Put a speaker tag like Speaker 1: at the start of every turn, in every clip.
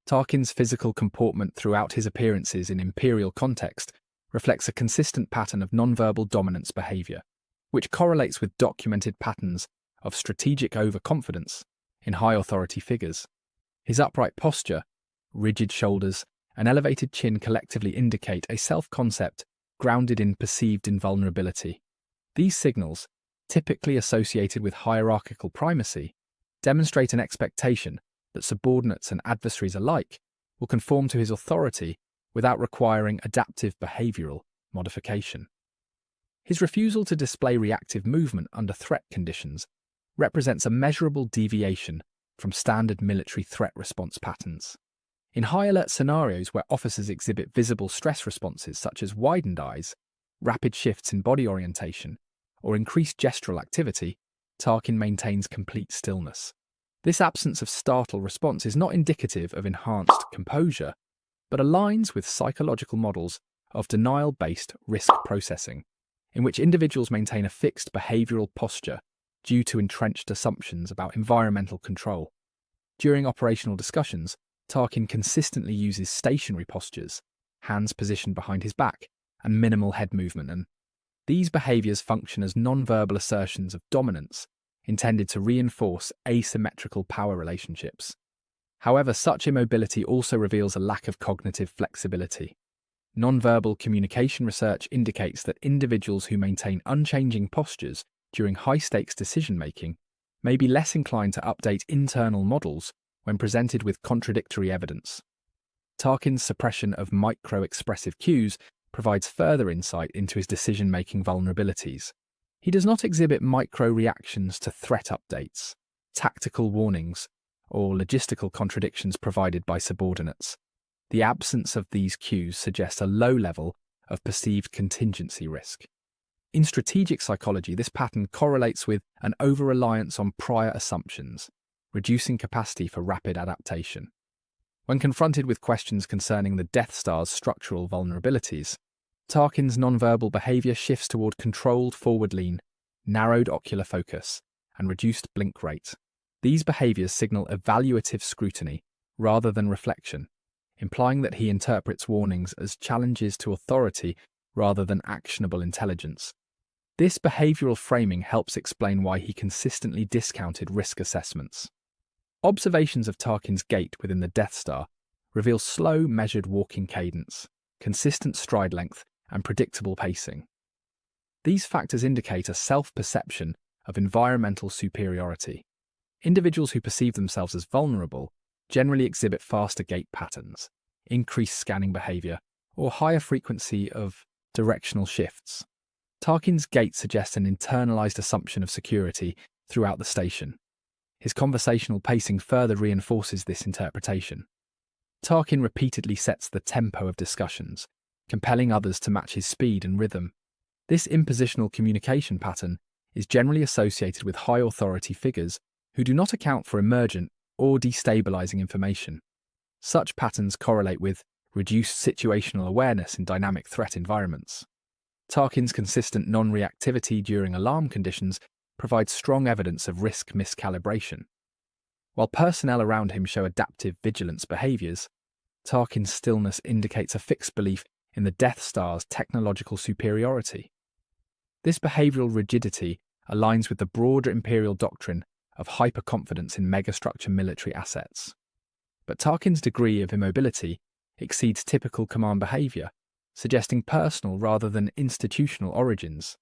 Speaker 1: Tarkin's physical comportment throughout his appearances in Imperial context reflects a consistent pattern of nonverbal dominance behavior, which correlates with documented patterns of strategic overconfidence in high-authority figures. His upright posture, rigid shoulders, and elevated chin collectively indicate a self-concept grounded in perceived invulnerability. These signals, typically associated with hierarchical primacy, demonstrate an expectation that subordinates and adversaries alike will conform to his authority without requiring adaptive behavioral modification. His refusal to display reactive movement under threat conditions represents a measurable deviation from standard military threat response patterns. In high-alert scenarios where officers exhibit visible stress responses such as widened eyes, rapid shifts in body orientation, or increased gestural activity, Tarkin maintains complete stillness. This absence of startle response is not indicative of enhanced composure, but aligns with psychological models of denial-based risk processing, in which individuals maintain a fixed behavioral posture due to entrenched assumptions about environmental control. During operational discussions, Tarkin consistently uses stationary postures, hands positioned behind his back, and minimal head movement, and these behaviors function as non-verbal assertions of dominance intended to reinforce asymmetrical power relationships. However, such immobility also reveals a lack of cognitive flexibility. Non-verbal communication research indicates that individuals who maintain unchanging postures during high-stakes decision-making may be less inclined to update internal models when presented with contradictory evidence. Tarkin's suppression of micro-expressive cues provides further insight into his decision-making vulnerabilities. He does not exhibit micro-reactions to threat updates, tactical warnings, or logistical contradictions provided by subordinates. The absence of these cues suggests a low level of perceived contingency risk. In strategic psychology, this pattern correlates with an over-reliance on prior assumptions, reducing capacity for rapid adaptation. When confronted with questions concerning the Death Star's structural vulnerabilities, Tarkin's nonverbal behavior shifts toward controlled forward lean, narrowed ocular focus, and reduced blink rate. These behaviors signal evaluative scrutiny rather than reflection, implying that he interprets warnings as challenges to authority rather than actionable intelligence. This behavioral framing helps explain why he consistently discounted risk assessments. Observations of Tarkin's gait within the Death Star reveal slow, measured walking cadence, consistent stride length, and predictable pacing. These factors indicate a self-perception of environmental superiority. Individuals who perceive themselves as vulnerable generally exhibit faster gait patterns, increased scanning behavior, or higher frequency of directional shifts. Tarkin's gait suggests an internalized assumption of security throughout the station. His conversational pacing further reinforces this interpretation. Tarkin repeatedly sets the tempo of discussions, compelling others to match his speed and rhythm. This impositional communication pattern is generally associated with high-authority figures who do not account for emergent or destabilizing information. Such patterns correlate with reduced situational awareness in dynamic threat environments. Tarkin's consistent non-reactivity during alarm conditions provides strong evidence of risk miscalibration. While personnel around him show adaptive vigilance behaviors, Tarkin's stillness indicates a fixed belief in the Death Star's technological superiority. This behavioral rigidity aligns with the broader Imperial doctrine of hyperconfidence in megastructure military assets. But Tarkin's degree of immobility exceeds typical command behavior, suggesting personal rather than institutional origins.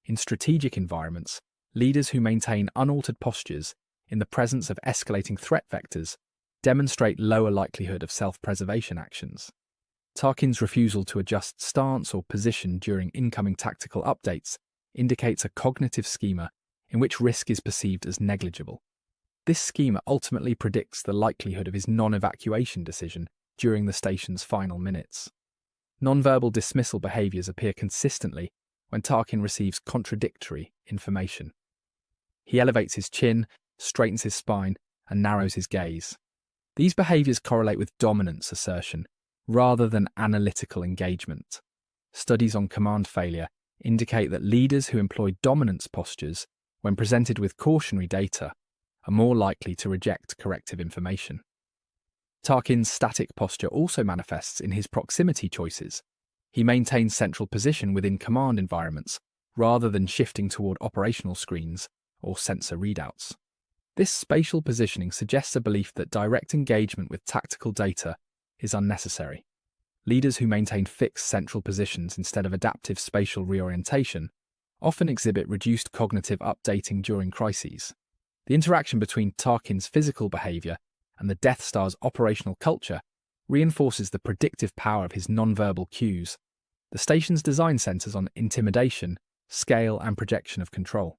Speaker 1: In strategic environments, leaders who maintain unaltered postures in the presence of escalating threat vectors demonstrate lower likelihood of self-preservation actions. Tarkin's refusal to adjust stance or position during incoming tactical updates indicates a cognitive schema in which risk is perceived as negligible. This schema ultimately predicts the likelihood of his non-evacuation decision during the station's final minutes. Nonverbal dismissal behaviors appear consistently when Tarkin receives contradictory information. He elevates his chin, straightens his spine, and narrows his gaze. These behaviors correlate with dominance assertion rather than analytical engagement. Studies on command failure indicate that leaders who employ dominance postures, when presented with cautionary data, are more likely to reject corrective information. Tarkin's static posture also manifests in his proximity choices. He maintains central position within command environments, rather than shifting toward operational screens or sensor readouts. This spatial positioning suggests a belief that direct engagement with tactical data is unnecessary. Leaders who maintain fixed central positions instead of adaptive spatial reorientation often exhibit reduced cognitive updating during crises. The interaction between Tarkin's physical behavior and the Death Star's operational culture reinforces the predictive power of his nonverbal cues. The station's design centers on intimidation, scale, and projection of control.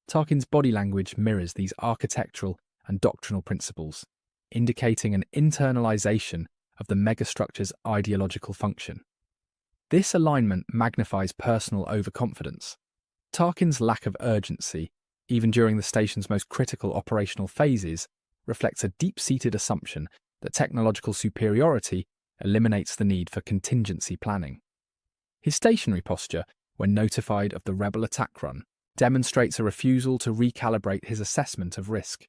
Speaker 1: Tarkin's body language mirrors these architectural and doctrinal principles, indicating an internalization of the megastructure's ideological function. This alignment magnifies personal overconfidence. Tarkin's lack of urgency, even during the station's most critical operational phases, reflects a deep-seated assumption that technological superiority eliminates the need for contingency planning. His stationary posture, when notified of the rebel attack run, demonstrates a refusal to recalibrate his assessment of risk.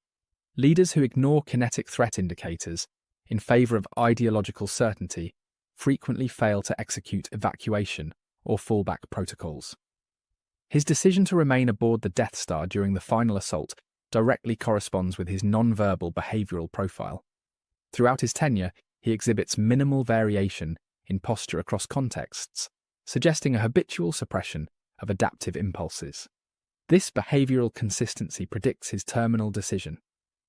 Speaker 1: Leaders who ignore kinetic threat indicators in favor of ideological certainty frequently fail to execute evacuation or fallback protocols. His decision to remain aboard the Death Star during the final assault directly corresponds with his nonverbal behavioral profile. Throughout his tenure, he exhibits minimal variation in posture across contexts, suggesting a habitual suppression of adaptive impulses. This behavioral consistency predicts his terminal decision.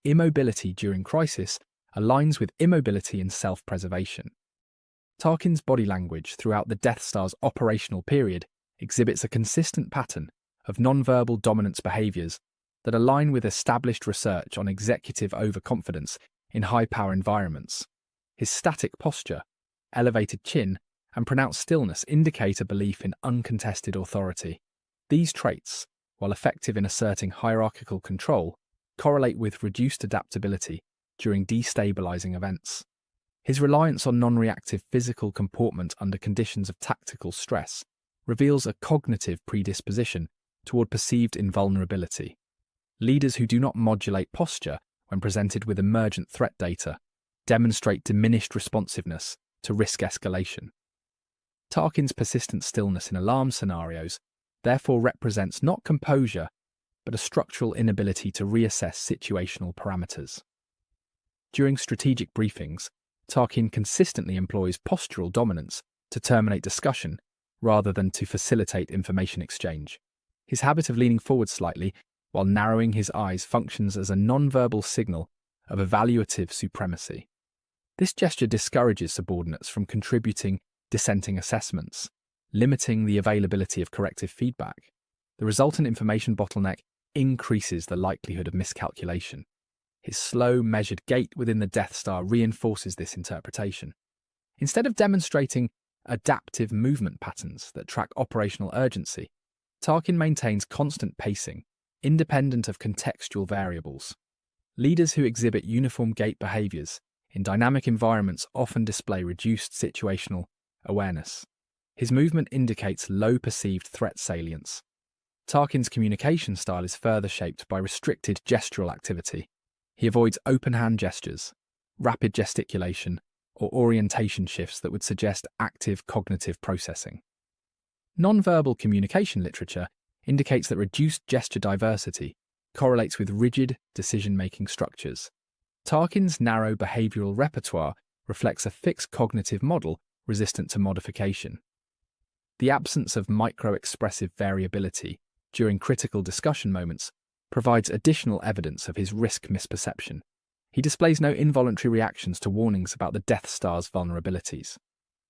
Speaker 1: Immobility during crisis aligns with immobility in self-preservation. Tarkin's body language throughout the Death Star's operational period exhibits a consistent pattern of nonverbal dominance behaviors that align with established research on executive overconfidence in high-power environments. His static posture, elevated chin, and pronounced stillness indicate a belief in uncontested authority. These traits, while effective in asserting hierarchical control, correlate with reduced adaptability during destabilizing events. His reliance on non-reactive physical comportment under conditions of tactical stress reveals a cognitive predisposition toward perceived invulnerability. Leaders who do not modulate posture when presented with emergent threat data demonstrate diminished responsiveness to risk escalation. Tarkin's persistent stillness in alarm scenarios therefore represents not composure, but a structural inability to reassess situational parameters. During strategic briefings, Tarkin consistently employs postural dominance to terminate discussion rather than to facilitate information exchange. His habit of leaning forward slightly while narrowing his eyes functions as a nonverbal signal of evaluative supremacy. This gesture discourages subordinates from contributing dissenting assessments, limiting the availability of corrective feedback. The resultant information bottleneck increases the likelihood of miscalculation. His slow, measured gait within the Death Star reinforces this interpretation. Instead of demonstrating adaptive movement patterns that track operational urgency, Tarkin maintains constant pacing, independent of contextual variables. Leaders who exhibit uniform gait behaviors in dynamic environments often display reduced situational awareness. His movement indicates low perceived threat salience. Tarkin's communication style is further shaped by restricted gestural activity. He avoids open hand gestures, rapid gesticulation, or orientation shifts that would suggest active cognitive processing. Nonverbal communication literature indicates that reduced gesture diversity correlates with rigid decision-making structures. Tarkin's narrow behavioral repertoire reflects a fixed cognitive model resistant to modification. The absence of micro-expressive variability during critical discussion moments provides additional evidence of his risk misperception. He displays no involuntary reactions to warnings about the Death Star's vulnerabilities.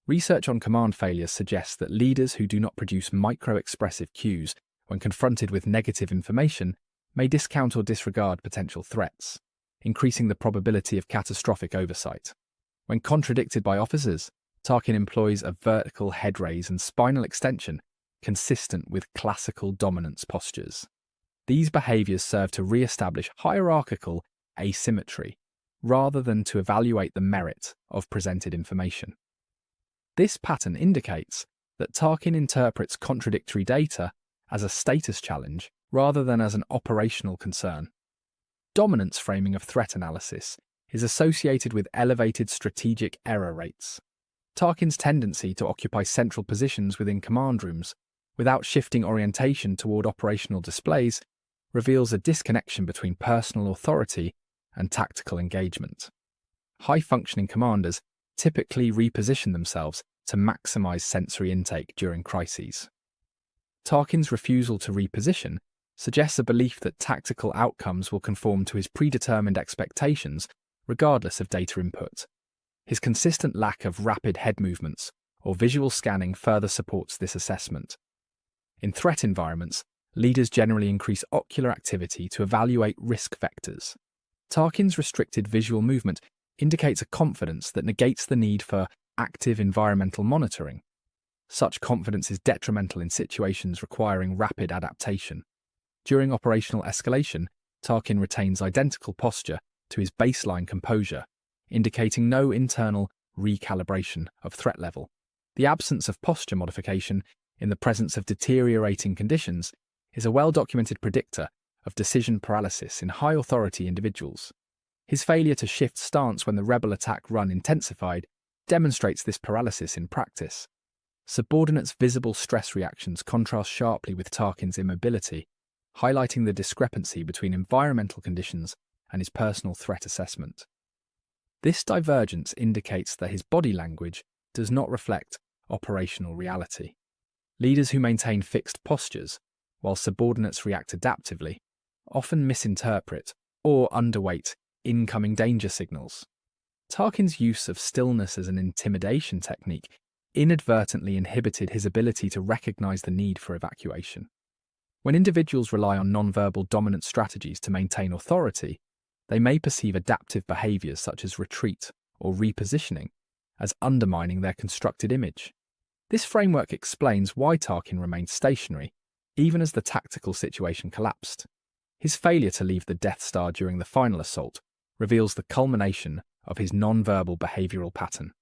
Speaker 1: Research on command failures suggests that leaders who do not produce micro-expressive cues when confronted with negative information may discount or disregard potential threats, increasing the probability of catastrophic oversight. When contradicted by officers, Tarkin employs a vertical head raise and spinal extension consistent with classical dominance postures. These behaviors serve to re-establish hierarchical asymmetry rather than to evaluate the merit of presented information. This pattern indicates that Tarkin interprets contradictory data as a status challenge rather than as an operational concern. Dominance framing of threat analysis is associated with elevated strategic error rates. Tarkin's tendency to occupy central positions within command rooms, without shifting orientation toward operational displays, reveals a disconnection between personal authority and tactical engagement. High-functioning commanders typically reposition themselves to maximize sensory intake during crises. Tarkin's refusal to reposition suggests a belief that tactical outcomes will conform to his predetermined expectations regardless of data input. His consistent lack of rapid head movements or visual scanning further supports this assessment. In threat environments, leaders generally increase ocular activity to evaluate risk vectors. Tarkin's restricted visual movement indicates a confidence that negates the need for active environmental monitoring. Such confidence is detrimental in situations requiring rapid adaptation. During operational escalation, Tarkin retains identical posture to his baseline composure, indicating no internal recalibration of threat level. The absence of posture modification in the presence of deteriorating conditions is a well-documented predictor of decision paralysis in high-authority individuals. His failure to shift stance when the rebel attack run intensified demonstrates this paralysis in practice. Subordinates' visible stress reactions contrast sharply with Tarkin's immobility, highlighting the discrepancy between environmental conditions and his personal threat assessment. This divergence indicates that his body language does not reflect operational reality. Leaders who maintain fixed postures, while subordinates react adaptively, often misinterpret or underweight incoming danger signals. Tarkin's use of stillness as an intimidation technique inadvertently inhibited his ability to recognize the need for evacuation. When individuals rely on nonverbal dominant strategies to maintain authority, they may perceive adaptive behaviors such as retreat or repositioning as undermining their constructed image. This framework explains why Tarkin remained stationary, even as the tactical situation collapsed. His failure to leave the Death Star during the final assault reveals the culmination of his nonverbal behavioral pattern.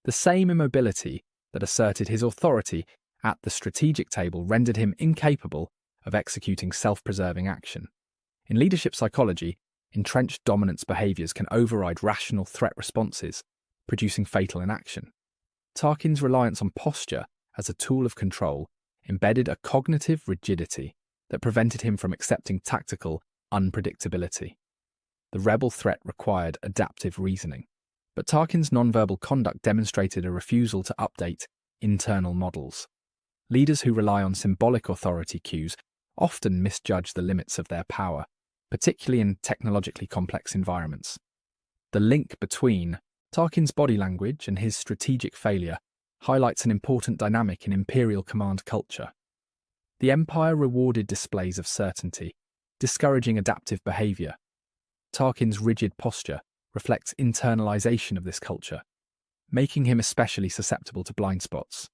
Speaker 1: The same immobility that asserted his authority at the strategic table rendered him incapable of executing self-preserving action. In leadership psychology, entrenched dominance behaviors can override rational threat responses, producing fatal inaction. Tarkin's reliance on posture as a tool of control embedded a cognitive rigidity that prevented him from accepting tactical unpredictability. The rebel threat required adaptive reasoning, but Tarkin's nonverbal conduct demonstrated a refusal to update internal models. Leaders who rely on symbolic authority cues often misjudge the limits of their power, particularly in technologically complex environments. The link between Tarkin's body language and his strategic failure highlights an important dynamic in Imperial command culture. The Empire rewarded displays of certainty, discouraging adaptive behavior. Tarkin's rigid posture reflects internalization of this culture, making him especially susceptible to blind spots.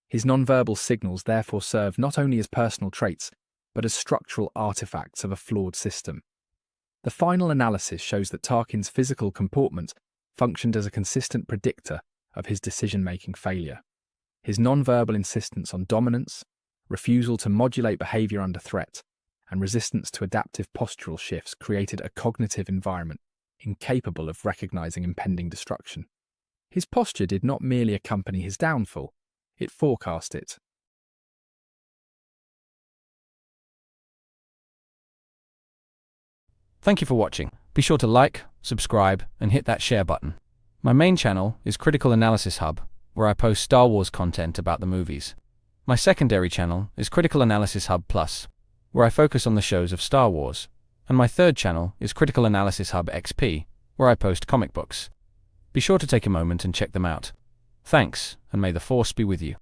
Speaker 1: His nonverbal signals therefore serve not only as personal traits, but as structural artifacts of a flawed system. The final analysis shows that Tarkin's physical comportment functioned as a consistent predictor of his decision-making failure. His nonverbal insistence on dominance, refusal to modulate behavior under threat, and resistance to adaptive postural shifts created a cognitive environment incapable of recognizing impending destruction. His posture did not merely accompany his downfall, it forecast it.
Speaker 2: Thank you for watching. Be sure to like, subscribe, and hit that share button. My main channel is Critical Analysis Hub, where I post Star Wars content about the movies. My secondary channel is Critical Analysis Hub Plus, where I focus on the shows of Star Wars. And my third channel is Critical Analysis Hub XP, where I post comic books. Be sure to take a moment and check them out. Thanks, and may the Force be with you.